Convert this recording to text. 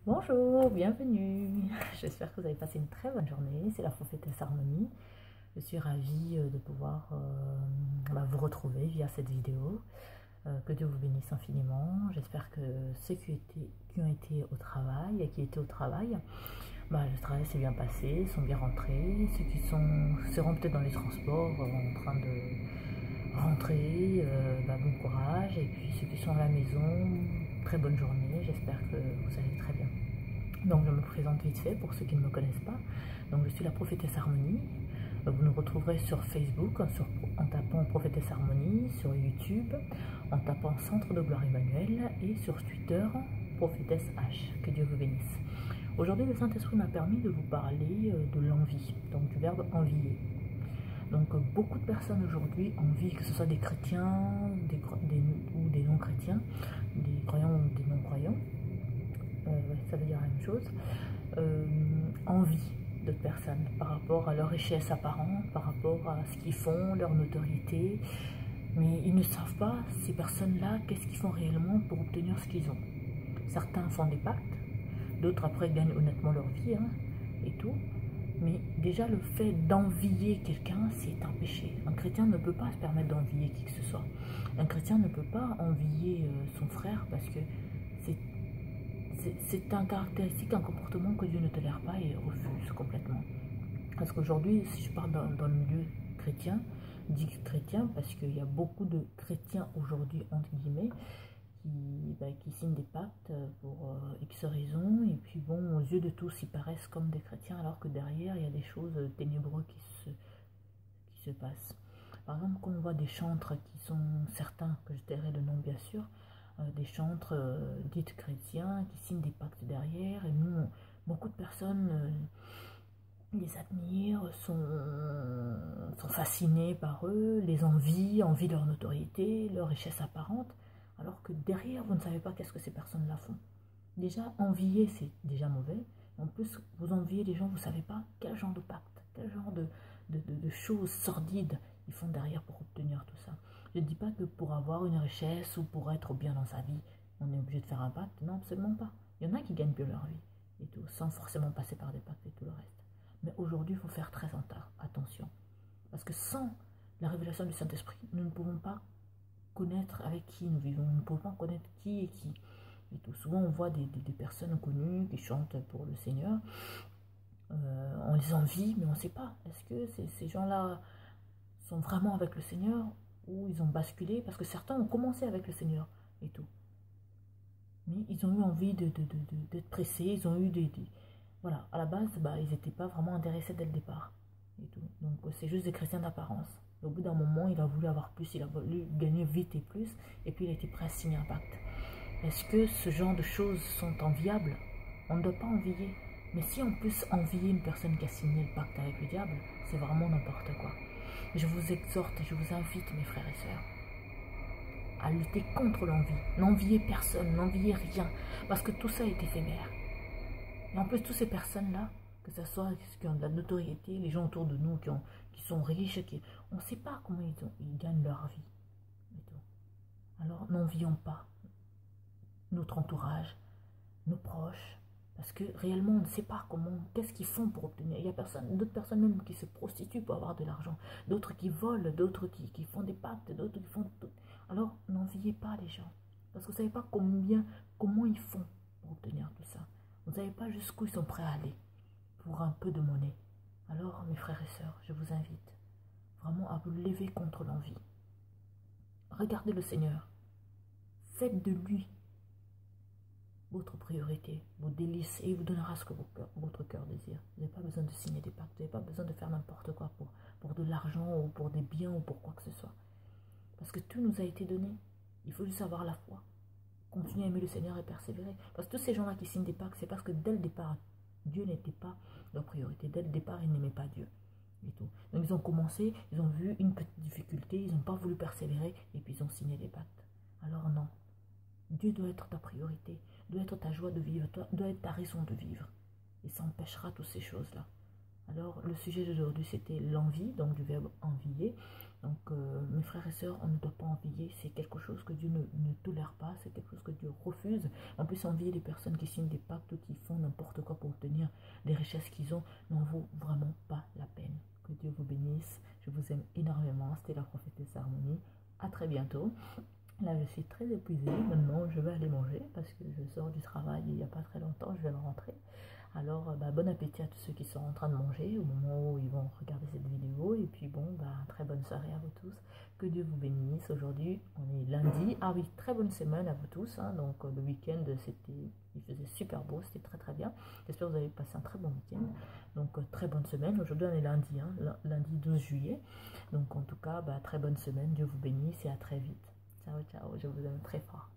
Bonjour, bienvenue. J'espère que vous avez passé une très bonne journée. C'est la prophétesse Harmonie. Je suis ravie de pouvoir vous retrouver via cette vidéo. Que Dieu vous bénisse infiniment. J'espère que ceux qui ont été au travail et qui étaient au travail, le travail s'est bien passé, sont bien rentrés. Ceux qui seront peut-être dans les transports en train de rentrer, bon courage. Et puis ceux qui sont à la maison, très bonne journée. J'espère que vous allez très bien. Donc je me présente vite fait pour ceux qui ne me connaissent pas. Donc je suis la prophétesse Harmonie. Vous nous retrouverez sur Facebook en tapant prophétesse Harmonie, sur YouTube en tapant Centre de Gloire Emmanuel et sur Twitter prophétesse H. Que Dieu vous bénisse. Aujourd'hui le Saint-Esprit m'a permis de vous parler de l'envie, donc du verbe envier. Donc beaucoup de personnes aujourd'hui envient, que ce soit des chrétiens ou des non-chrétiens, des croyants ou des non-croyants, ça veut dire la même chose, envie d'autres personnes par rapport à leur richesse apparente, par rapport à ce qu'ils font, leur notoriété, mais ils ne savent pas, ces personnes-là, qu'est-ce qu'ils font réellement pour obtenir ce qu'ils ont. Certains font des pactes, d'autres après gagnent honnêtement leur vie, et tout. Mais déjà le fait d'envier quelqu'un, c'est un péché. Un chrétien ne peut pas se permettre d'envier qui que ce soit. Un chrétien ne peut pas envier son frère parce que c'est un caractéristique, un comportement que Dieu ne tolère pas et refuse complètement. Parce qu'aujourd'hui, si je parle dans le milieu chrétien, dit chrétien parce qu'il y a beaucoup de chrétiens aujourd'hui, entre guillemets, qui signent des pactes pour X raisons, et puis bon, aux yeux de tous, ils paraissent comme des chrétiens, alors que derrière, il y a des choses ténébreuses qui se passent. Par exemple, quand on voit des chantres qui sont certains, que je tairai le nom bien sûr, des chantres dites chrétiens, qui signent des pactes derrière, et nous, beaucoup de personnes les admirent, sont fascinées par eux, les envient leur notoriété, leur richesse apparente, alors que derrière, vous ne savez pas qu'est-ce que ces personnes-là font. Déjà, envier, c'est déjà mauvais. En plus, vous enviez les gens, vous ne savez pas quel genre de pacte, quel genre de choses sordides ils font derrière pour obtenir tout ça. Je ne dis pas que pour avoir une richesse ou pour être bien dans sa vie, on est obligé de faire un pacte. Non, absolument pas. Il y en a qui gagnent bien leur vie, et tout, sans forcément passer par des pactes et tout le reste. Mais aujourd'hui, il faut faire très attention. Parce que sans la révélation du Saint-Esprit, nous ne pouvons pas connaître avec qui nous vivons. Nous ne pouvons pas connaître qui est qui. Et tout. Souvent, on voit des personnes connues qui chantent pour le Seigneur. On les envie, mais on ne sait pas. Est-ce que ces gens-là sont vraiment avec le Seigneur ou ils ont basculé? Parce que certains ont commencé avec le Seigneur et tout. Mais ils ont eu envie d'être pressés. Ils ont eu voilà, à la base, ils n'étaient pas vraiment intéressés dès le départ. Et tout. Donc, c'est juste des chrétiens d'apparence. Au bout d'un moment, il a voulu avoir plus, il a voulu gagner vite et plus, et puis il a été prêt à signer un pacte. Est-ce que ce genre de choses sont enviables? On ne doit pas envier. Mais si on peut envier une personne qui a signé le pacte avec le diable, c'est vraiment n'importe quoi. Je vous exhorte, je vous invite, mes frères et sœurs, à lutter contre l'envie. N'enviez personne, n'enviez rien, parce que tout ça est éphémère. Et en plus, toutes ces personnes-là, que ce soit ceux qui ont de la notoriété, les gens autour de nous qui sont riches, on ne sait pas comment ils gagnent leur vie. Alors, n'envions pas notre entourage, nos proches, parce que réellement, on ne sait pas qu'est-ce qu'ils font pour obtenir. Il y a d'autres personnes même qui se prostituent pour avoir de l'argent, d'autres qui volent, d'autres qui font des pactes, d'autres qui font tout. Alors, n'enviez pas les gens, parce que vous ne savez pas comment ils font pour obtenir tout ça. Vous ne savez pas jusqu'où ils sont prêts à aller pour un peu de monnaie. Alors, mes frères et sœurs, je vous invite vraiment à vous lever contre l'envie. Regardez le Seigneur. Faites de lui votre priorité, vos délices, et il vous donnera ce que votre cœur désire. Vous n'avez pas besoin de signer des pactes, vous n'avez pas besoin de faire n'importe quoi pour de l'argent ou pour des biens ou pour quoi que ce soit. Parce que tout nous a été donné. Il faut juste avoir la foi. Continuer à aimer le Seigneur et persévérer. Parce que tous ces gens-là qui signent des pactes, c'est parce que dès le départ, Dieu n'était pas leur priorité. Dès le départ, ils n'aimaient pas Dieu. Et tout. Donc ils ont commencé, ils ont vu une petite difficulté, ils n'ont pas voulu persévérer et puis ils ont signé des pactes. Alors non. Dieu doit être ta priorité, doit être ta joie de vivre, doit être ta raison de vivre. Et ça empêchera toutes ces choses-là. Alors, le sujet d'aujourd'hui, c'était l'envie, donc du verbe envier. Donc, mes frères et sœurs, on ne doit pas envier. C'est quelque chose que Dieu ne tolère pas. C'est quelque chose que Dieu refuse. En plus, envier les personnes qui signent des pactes ou qui font n'importe quoi pour obtenir les richesses qu'ils ont n'en vaut vraiment pas la peine. Que Dieu vous bénisse. Je vous aime énormément. C'était la prophétesse Harmonie. À très bientôt. Là, je suis très épuisée. Maintenant, je vais aller manger parce que je sors du travail il n'y a pas très longtemps. Je vais rentrer. Alors, bon appétit à tous ceux qui sont en train de manger au moment où ils vont regarder cette vidéo. Et puis, bon, très bonne soirée à vous tous. Que Dieu vous bénisse. Aujourd'hui, on est lundi. Ah oui, très bonne semaine à vous tous. Hein. Donc, le week-end, il faisait super beau. C'était très, très bien. J'espère que vous avez passé un très bon week-end. Donc, très bonne semaine. Aujourd'hui, on est lundi, hein, lundi 12 juillet. Donc, en tout cas, très bonne semaine. Dieu vous bénisse et à très vite. Ciao, ciao. Je vous aime très fort.